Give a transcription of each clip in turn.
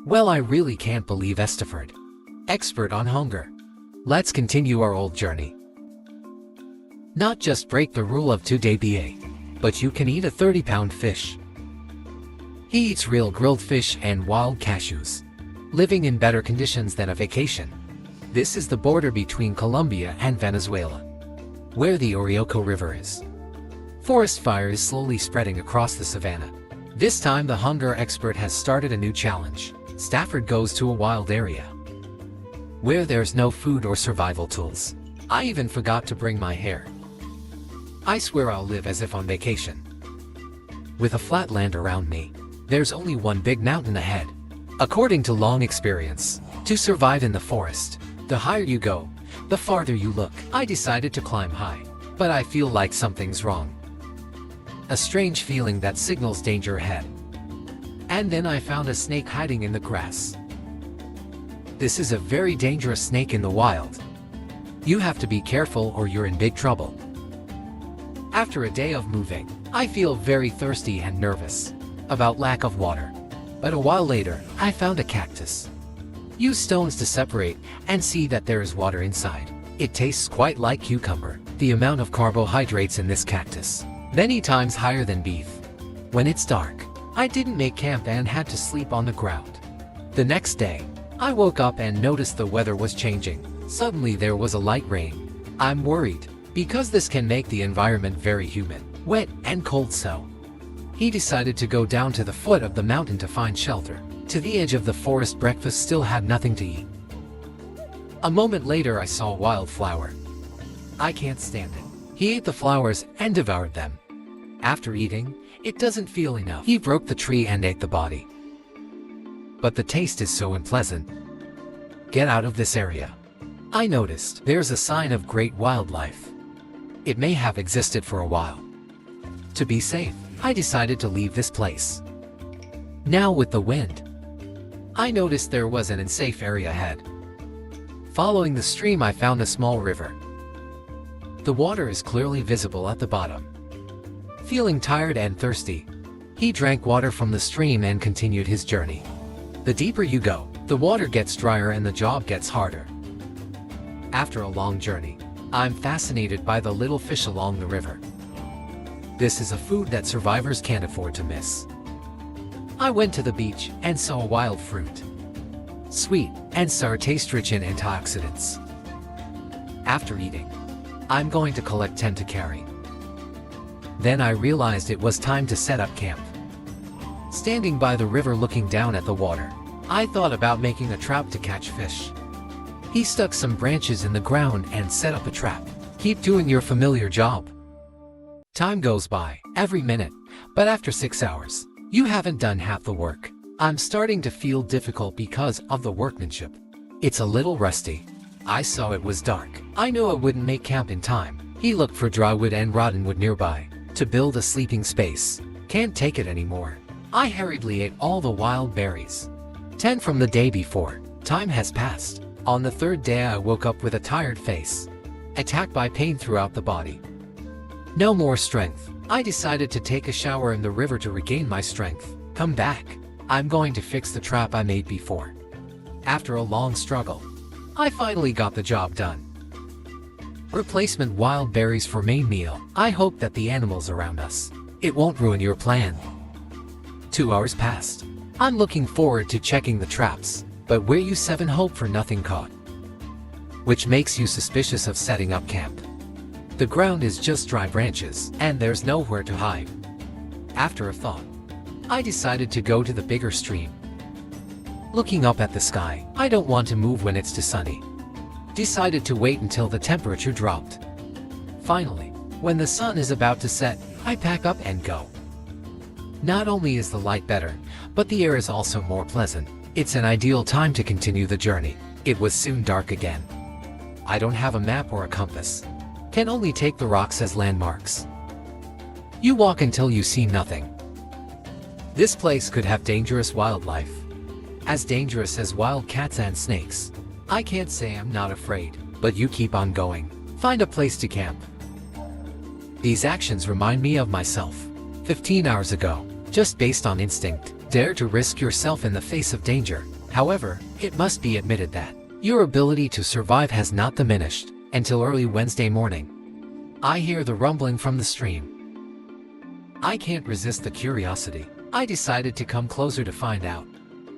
Well, I really can't believe Stafford. Expert on hunger. Let's continue our old journey. Not just break the rule of 2-day BA, but you can eat a 30-pound fish. He eats real grilled fish and wild cashews, living in better conditions than a vacation. This is the border between Colombia and Venezuela, where the Orinoco River is. Forest fire is slowly spreading across the savannah. This time the hunger expert has started a new challenge. Stafford goes to a wild area, where there's no food or survival tools. I even forgot to bring my hair. I swear I'll live as if on vacation. With a flat land around me, there's only one big mountain ahead. According to long experience, to survive in the forest, the higher you go, the farther you look. I decided to climb high, but I feel like something's wrong. A strange feeling that signals danger ahead. And then I found a snake hiding in the grass. This is a very dangerous snake in the wild. You have to be careful or you're in big trouble. After a day of moving, I feel very thirsty and nervous about lack of water. But a while later, I found a cactus. Use stones to separate and see that there is water inside. It tastes quite like cucumber. The amount of carbohydrates in this cactus, many times higher than beef. When it's dark, I didn't make camp and had to sleep on the ground. The next day, I woke up and noticed the weather was changing. Suddenly there was a light rain. I'm worried, because this can make the environment very humid, wet, and cold. So he decided to go down to the foot of the mountain to find shelter. To the edge of the forest, breakfast still had nothing to eat. A moment later I saw a wildflower. I can't stand it. He ate the flowers and devoured them. After eating, it doesn't feel enough. He broke the tree and ate the body. But the taste is so unpleasant. Get out of this area. I noticed there's a sign of great wildlife. It may have existed for a while. To be safe, I decided to leave this place. Now with the wind, I noticed there was an unsafe area ahead. Following the stream, I found a small river. The water is clearly visible at the bottom. Feeling tired and thirsty, he drank water from the stream and continued his journey. The deeper you go, the water gets drier and the job gets harder. After a long journey, I'm fascinated by the little fish along the river. This is a food that survivors can't afford to miss. I went to the beach and saw a wild fruit. Sweet and sour, taste rich in antioxidants. After eating, I'm going to collect 10 to carry. Then I realized it was time to set up camp. Standing by the river looking down at the water, I thought about making a trap to catch fish. He stuck some branches in the ground and set up a trap. Keep doing your familiar job. Time goes by, every minute, but after 6 hours, you haven't done half the work. I'm starting to feel difficult because of the workmanship. It's a little rusty. I saw it was dark. I knew I wouldn't make camp in time. He looked for dry wood and rotten wood nearby to build a sleeping space. Can't take it anymore. I hurriedly ate all the wild berries. 10 from the day before. Time has passed. On the third day I woke up with a tired face, attacked by pain throughout the body. No more strength. I decided to take a shower in the river to regain my strength. Come back. I'm going to fix the trap I made before. After a long struggle, I finally got the job done. Replacement wild berries for main meal. I hope that the animals around us, it won't ruin your plan. 2 hours passed. I'm looking forward to checking the traps, but where you 7 hope for nothing caught. Which makes you suspicious of setting up camp. The ground is just dry branches, and there's nowhere to hide. After a thought, I decided to go to the bigger stream. Looking up at the sky, I don't want to move when it's too sunny. Decided to wait until the temperature dropped. Finally, when the sun is about to set, I pack up and go. Not only is the light better, but the air is also more pleasant. It's an ideal time to continue the journey. It was soon dark again. I don't have a map or a compass. Can only take the rocks as landmarks. You walk until you see nothing. This place could have dangerous wildlife. As dangerous as wild cats and snakes. I can't say I'm not afraid, but you keep on going. Find a place to camp. These actions remind me of myself 15 hours ago. Just based on instinct, dare to risk yourself in the face of danger. However, it must be admitted that your ability to survive has not diminished until early Wednesday morning. I hear the rumbling from the stream. I can't resist the curiosity. I decided to come closer to find out.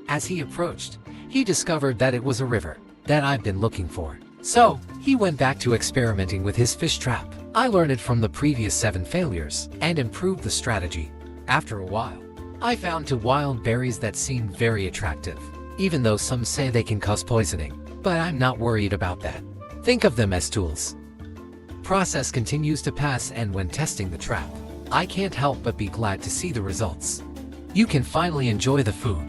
As he approached, he discovered that it was a river that I've been looking for. So, he went back to experimenting with his fish trap. I learned it from the previous 7 failures and improved the strategy. After a while, I found 2 wild berries that seemed very attractive, even though some say they can cause poisoning. But I'm not worried about that. Think of them as tools. Process continues to pass, and when testing the trap, I can't help but be glad to see the results. You can finally enjoy the food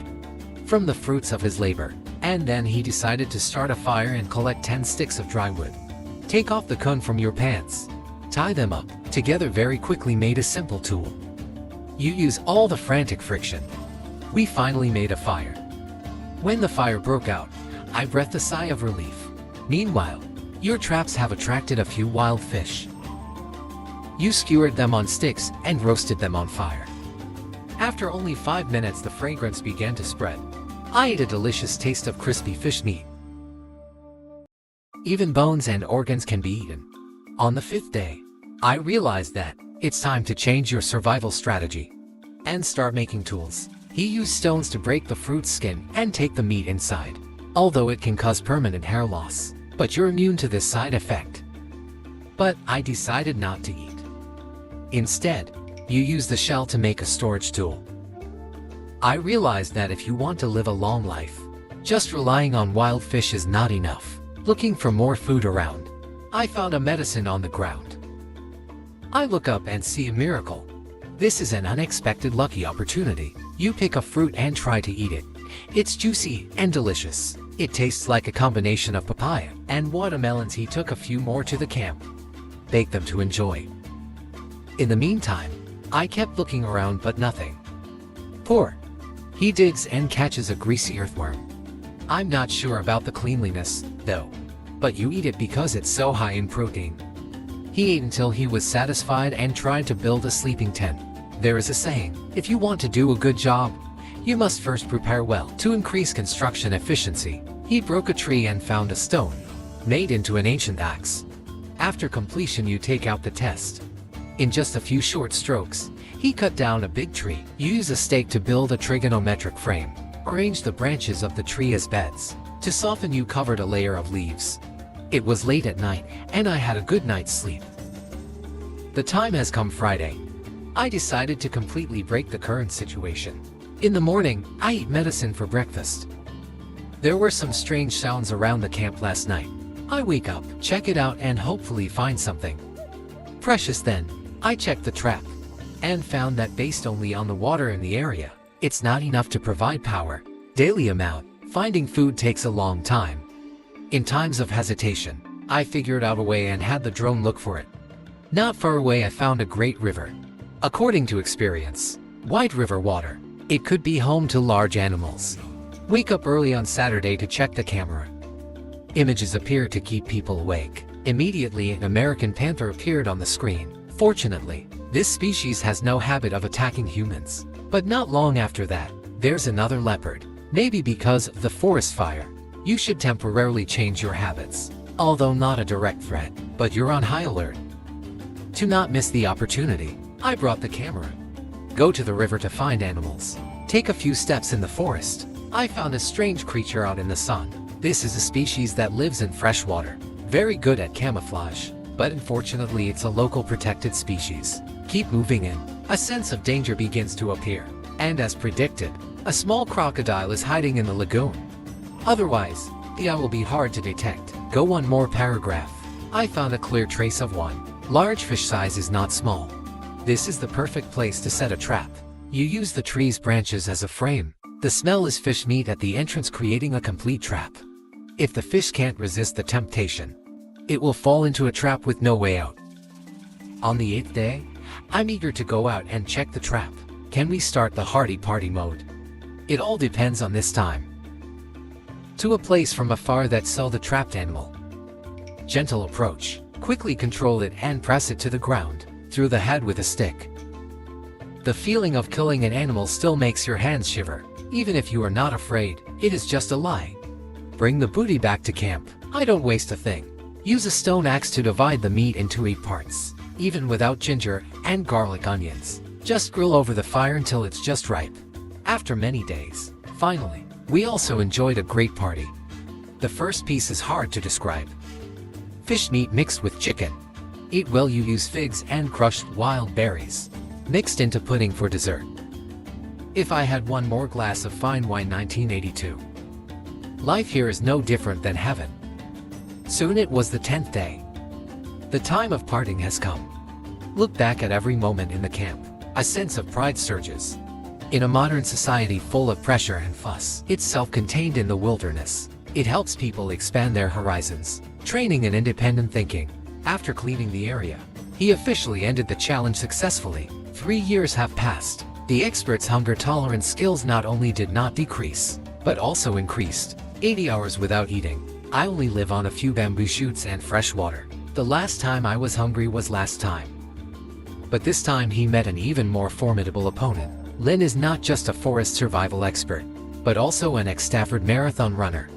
from the fruits of his labor. And then he decided to start a fire and collect 10 sticks of dry wood. Take off the cone from your pants. Tie them up together very quickly. Made a simple tool. You use all the frantic friction. We finally made a fire. When the fire broke out, I breathed a sigh of relief. Meanwhile, your traps have attracted a few wild fish. You skewered them on sticks and roasted them on fire. After only 5 minutes, the fragrance began to spread. I ate a delicious taste of crispy fish meat. Even bones and organs can be eaten. On the 5th day, I realized that it's time to change your survival strategy and start making tools. He used stones to break the fruit's skin and take the meat inside. Although it can cause permanent hair loss, but you're immune to this side effect. But I decided not to eat. Instead, you use the shell to make a storage tool. I realized that if you want to live a long life, just relying on wild fish is not enough. Looking for more food around, I found a medicine on the ground. I look up and see a miracle. This is an unexpected lucky opportunity. You pick a fruit and try to eat it. It's juicy and delicious. It tastes like a combination of papaya and watermelons. He took a few more to the camp, baked them to enjoy. In the meantime, I kept looking around but nothing. Poor. He digs and catches a greasy earthworm. I'm not sure about the cleanliness, though. But you eat it because it's so high in protein. He ate until he was satisfied and tried to build a sleeping tent. There is a saying, if you want to do a good job, you must first prepare well. To increase construction efficiency, he broke a tree and found a stone, made into an ancient axe. After completion, you take out the test. In just a few short strokes, he cut down a big tree. Use a stake to build a trigonometric frame. Arrange the branches of the tree as beds. To soften, you covered a layer of leaves. It was late at night, and I had a good night's sleep. The time has come Friday. I decided to completely break the current situation. In the morning, I eat medicine for breakfast. There were some strange sounds around the camp last night. I wake up, check it out, and hopefully find something precious. Then, I checked the trap and found that based only on the water in the area, it's not enough to provide power. Daily amount. Finding food takes a long time. In times of hesitation, I figured out a way and had the drone look for it. Not far away, I found a great river. According to experience, white river water. It could be home to large animals. Wake up early on Saturday to check the camera. Images appear to keep people awake. Immediately, an American panther appeared on the screen. Fortunately, this species has no habit of attacking humans. But not long after that, there's another leopard. Maybe because of the forest fire, you should temporarily change your habits. Although not a direct threat, but you're on high alert. To not miss the opportunity, I brought the camera. Go to the river to find animals. Take a few steps in the forest. I found a strange creature out in the sun. This is a species that lives in fresh water. Very good at camouflage, but unfortunately it's a local protected species. Keep moving in. A sense of danger begins to appear. And as predicted, a small crocodile is hiding in the lagoon. Otherwise, the eye will be hard to detect. Go one more paragraph. I found a clear trace of one. Large fish size is not small. This is the perfect place to set a trap. You use the tree's branches as a frame. The smell is fish meat at the entrance, creating a complete trap. If the fish can't resist the temptation, it will fall into a trap with no way out. On the 8th day, I'm eager to go out and check the trap. Can we start the hardy party mode? It all depends on this time. To a place from afar that saw the trapped animal. Gentle approach. Quickly control it and press it to the ground, through the head with a stick. The feeling of killing an animal still makes your hands shiver. Even if you are not afraid, it is just a lie. Bring the booty back to camp. I don't waste a thing. Use a stone axe to divide the meat into 8 parts, even without ginger and garlic onions. Just grill over the fire until it's just ripe. After many days, finally, we also enjoyed a great party. The first piece is hard to describe. Fish meat mixed with chicken. Eat well. You use figs and crushed wild berries, mixed into pudding for dessert. If I had one more glass of fine wine. 1982. Life here is no different than heaven. Soon it was the 10th day. The time of parting has come. Look back at every moment in the camp. A sense of pride surges. In a modern society full of pressure and fuss, it's self-contained in the wilderness. It helps people expand their horizons, training and independent thinking. After cleaning the area, he officially ended the challenge successfully. 3 years have passed. The expert's hunger tolerance skills not only did not decrease, but also increased. 80 hours without eating. I only live on a few bamboo shoots and fresh water. The last time I was hungry was last time. But this time he met an even more formidable opponent. Lin is not just a forest survival expert, but also an ex-Stafford marathon runner.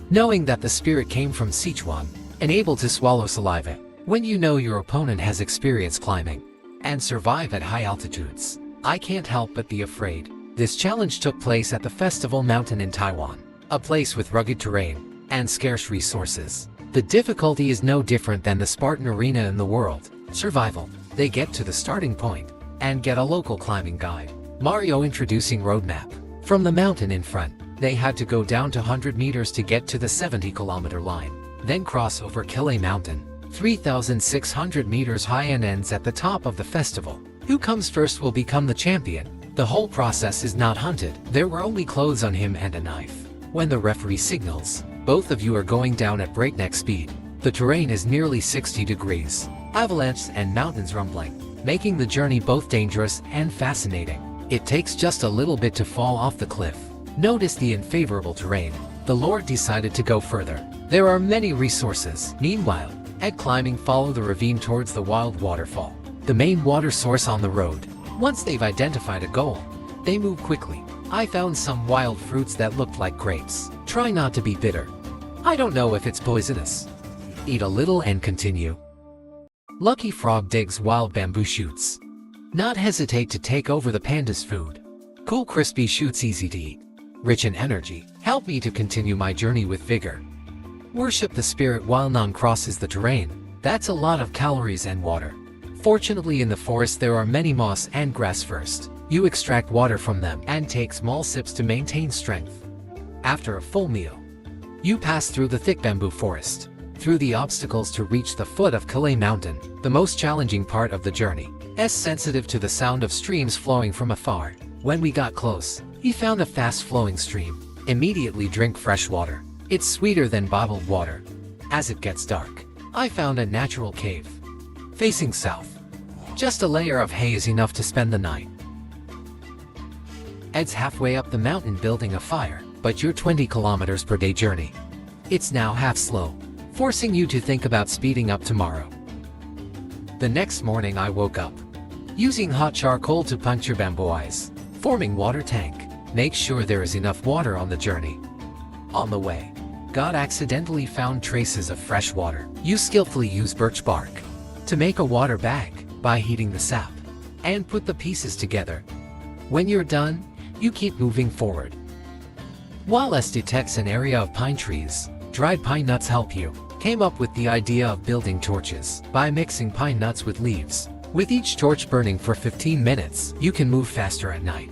Knowing that the spirit came from Sichuan, and able to swallow saliva, when you know your opponent has experience climbing and survive at high altitudes, I can't help but be afraid. This challenge took place at the Festival Mountain in Taiwan, a place with rugged terrain and scarce resources. The difficulty is no different than the Spartan arena in the world. Survival. They get to the starting point and get a local climbing guide. Mario introducing roadmap. From the mountain in front, they had to go down to 100 meters to get to the 70-kilometer line, then cross over Kile Mountain, 3,600 meters high, and ends at the top of the festival. Who comes first will become the champion. The whole process is not hunted. There were only clothes on him and a knife. When the referee signals, both of you are going down at breakneck speed. The terrain is nearly 60 degrees. Avalanches and mountains rumbling, making the journey both dangerous and fascinating. It takes just a little bit to fall off the cliff. Notice the unfavorable terrain. The Lord decided to go further. There are many resources. Meanwhile, at climbing, follow the ravine towards the wild waterfall, the main water source on the road. Once they've identified a goal, they move quickly. I found some wild fruits that looked like grapes. Try not to be bitter. I don't know if it's poisonous. Eat a little and continue. Lucky Frog digs wild bamboo shoots. Not hesitate to take over the panda's food. Cool crispy shoots, easy to eat, rich in energy. Help me to continue my journey with vigor. Worship the spirit while Nan crosses the terrain. That's a lot of calories and water. Fortunately, in the forest there are many moss and grass. First, you extract water from them and take small sips to maintain strength. After a full meal, you pass through the thick bamboo forest, through the obstacles to reach the foot of Kile Mountain, the most challenging part of the journey. Sensitive to the sound of streams flowing from afar. When we got close, he found a fast-flowing stream. Immediately drink fresh water. It's sweeter than bottled water. As it gets dark, I found a natural cave, facing south. Just a layer of hay is enough to spend the night. Ed's halfway up the mountain building a fire, but your 20 kilometers per day journey, it's now half slow, forcing you to think about speeding up tomorrow. The next morning I woke up, using hot charcoal to puncture bamboo eyes, forming water tank. Make sure there is enough water on the journey. On the way, God accidentally found traces of fresh water. You skillfully use birch bark to make a water bag by heating the sap and put the pieces together. When you're done, you keep moving forward. While S detects an area of pine trees, dried pine nuts help you. Came up with the idea of building torches by mixing pine nuts with leaves. With each torch burning for 15 minutes, you can move faster at night,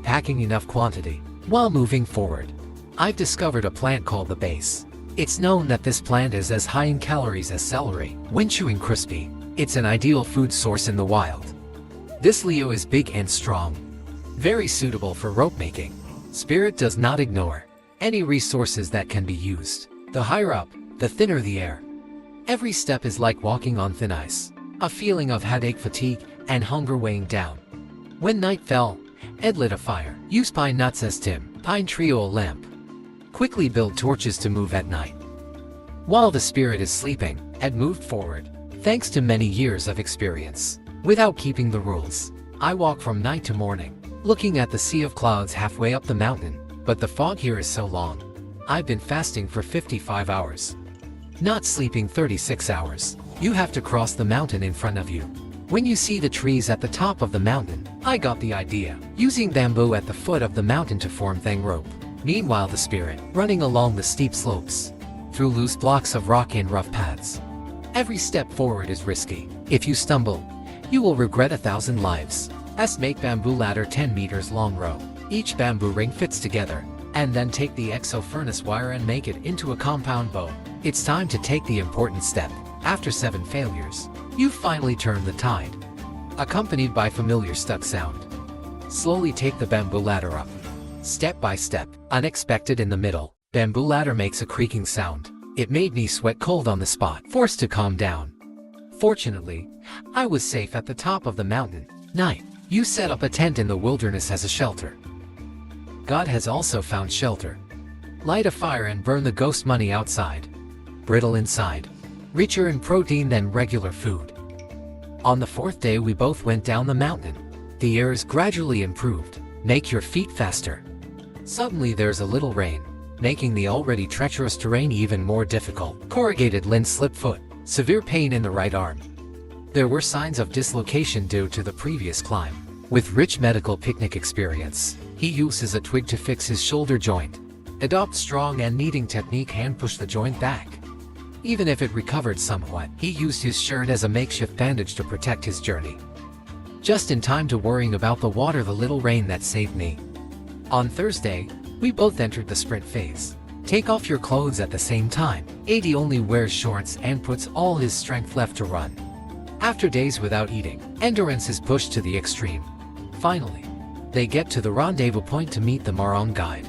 packing enough quantity while moving forward. I've discovered a plant called the base. It's known that this plant is as high in calories as celery. When chewing crispy, it's an ideal food source in the wild. This Leo is big and strong, very suitable for rope making. Spirit does not ignore any resources that can be used. The higher up, the thinner the air. Every step is like walking on thin ice. A feeling of headache, fatigue, and hunger weighing down. When night fell, Ed lit a fire. Use pine nuts as pine tree oil lamp. Quickly build torches to move at night. While the spirit is sleeping, Ed moved forward, thanks to many years of experience. Without keeping the rules, I walk from night to morning. looking at the sea of clouds halfway up the mountain, but the fog here is so long. I've been fasting for 55 hours. Not sleeping 36 hours. You have to cross the mountain in front of you. When you see the trees at the top of the mountain, I got the idea. Using bamboo at the foot of the mountain to form thang rope. Meanwhile the spirit, running along the steep slopes, through loose blocks of rock and rough paths. Every step forward is risky. If you stumble, you will regret 1,000 lives. Make bamboo ladder 10 meters long row. Each bamboo ring fits together, and then take the exo furnace wire and make it into a compound bow. It's time to take the important step. After 7 failures, you finally turn the tide, accompanied by familiar stuck sound. Slowly take the bamboo ladder up. Step by step, unexpected in the middle, bamboo ladder makes a creaking sound. It made me sweat cold on the spot, forced to calm down. Fortunately, I was safe at the top of the mountain. Night. You set up a tent in the wilderness as a shelter. God has also found shelter. Light a fire and burn the ghost money outside. Brittle inside. Richer in protein than regular food. On the 4th day we both went down the mountain. The air is gradually improved. Make your feet faster. Suddenly there's a little rain, making the already treacherous terrain even more difficult. Corrugated lint slip foot. Severe pain in the right arm. There were signs of dislocation due to the previous climb. With rich medical picnic experience, he uses a twig to fix his shoulder joint. Adopt strong and kneading technique, hand push the joint back. Even if it recovered somewhat, he used his shirt as a makeshift bandage to protect his journey. Just in time to worrying about the water, the little rain that saved me. On Thursday, we both entered the sprint phase. Take off your clothes at the same time. AD only wears shorts and puts all his strength left to run. After days without eating, endurance is pushed to the extreme. Finally, they get to the rendezvous point to meet the Marong guide.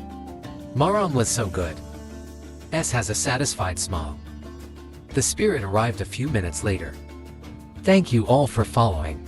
Marong was so good. S has a satisfied smile. The spirit arrived a few minutes later. Thank you all for following.